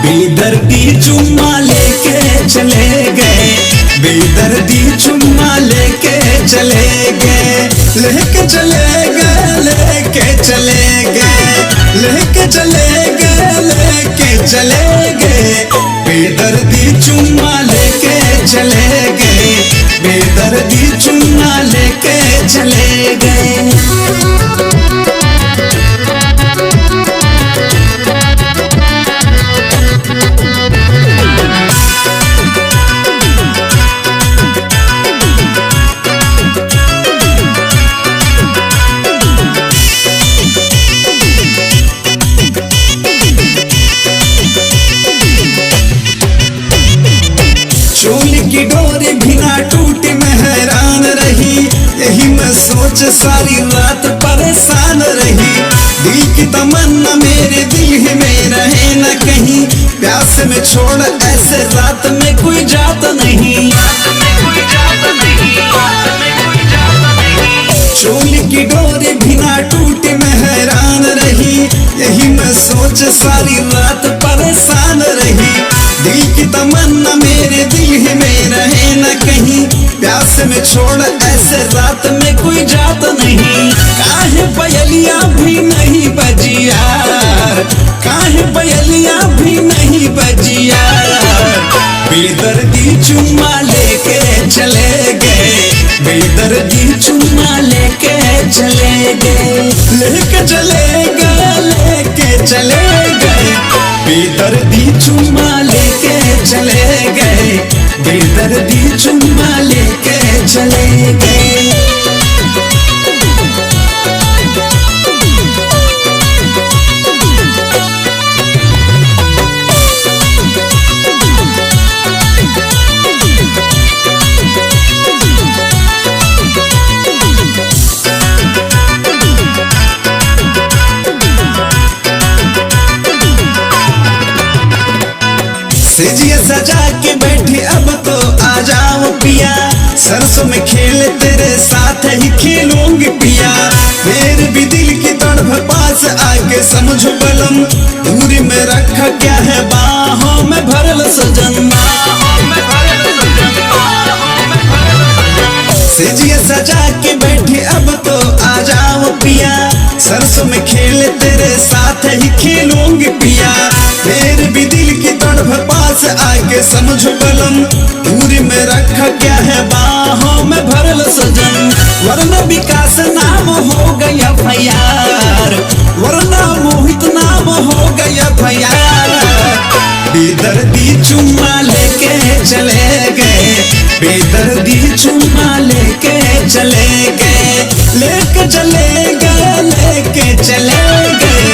बेदर्दी चुम्मा लेके चले गए, बेदर्दी चुम्मा लेके चले गए, लेके चले गए, लेके चले गए, लेके चले गए, लेके चले गए, बेदर्दी चुम्मा लेके चले गए, बेदर्दी चुम्मा लेके चले गए। चोली की डोरी भी ना टूटी, मैं हैरान रही, यही मैं सोच सारी रात परेशान रही। दिल की तमन्ना मेरे दिल ही में रहे न कहीं, प्यास में छोड़ ऐसे रात में कोई जात नहीं। चोली की डोरी भी ना टूटी, मैं हैरान रही, यही मैं सोच सारी रात परेशान रही। दिल की तमन्ना मेरे दिल ही में रहे न कहीं, प्यास में छोड़ ऐसे रात में कोई जात नहीं। काहे पयलिया भी नहीं बजी यार, काहे पयलिया भी नहीं बजी यार, बेदर्दी चुम्मा लेके चले गए, बेदर्दी चुम्मा लेके चले गए, लेके चले गए, लेके चले गए, बेदर्दी चुम्मा लेके चले गए, बेदर्दी चुम्मा लेके चले गए। सेजिया सजा के बैठी अब तो आ जाओ पिया, सरसों में खेल तेरे साथ ही खेलूंगी पिया। मेरे भी दिल की तड़प पास आके समझो बलम, दूरी में रखा क्या है बाहों में भरल सजन। सेजिया सजा के बैठी अब तो आ जाओ पिया, सरसों में खेल तेरे साथ ही खेलूंगी पिया। मेरे भी दिल की तड़प पास आके समझो बलम, दूरी में रखा क्या है बाहों में भरल सजन। वरना विकास नाम हो गया भैयार, वरना मोहित नाम हो गया भैयार, बेदर्दी चुम्मा लेके चले गए, बेदर्दी चुम्मा लेके चले गए, लेके चले गए, लेके चले गए,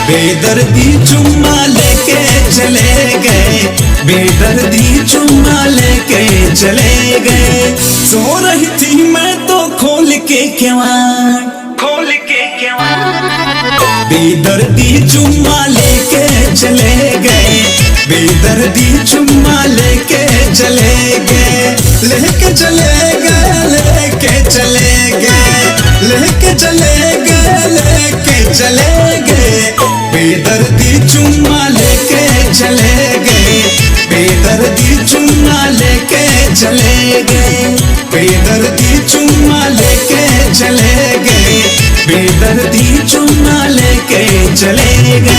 बेदर्दी चुम्मा लेके चले गए, बेदर्दी चुम्मा लेके चले गए। सो रही थी मैं तो खोल के केवाड़, खोल के केवाड़, बेदर्दी चुम्मा लेके चले गए, बेदर्दी चुम्मा लेके चले गए, लेके चले गए, लेके चले गए, लेके चले गए, लेके चले गए, बेदर्दी चुम्मा लेके चले गए, बेदर्दी चुम्मा लेके चले गए, बेदर्दी चुम्मा लेके चले गए, बेदर्दी चुम्मा लेके चले गए।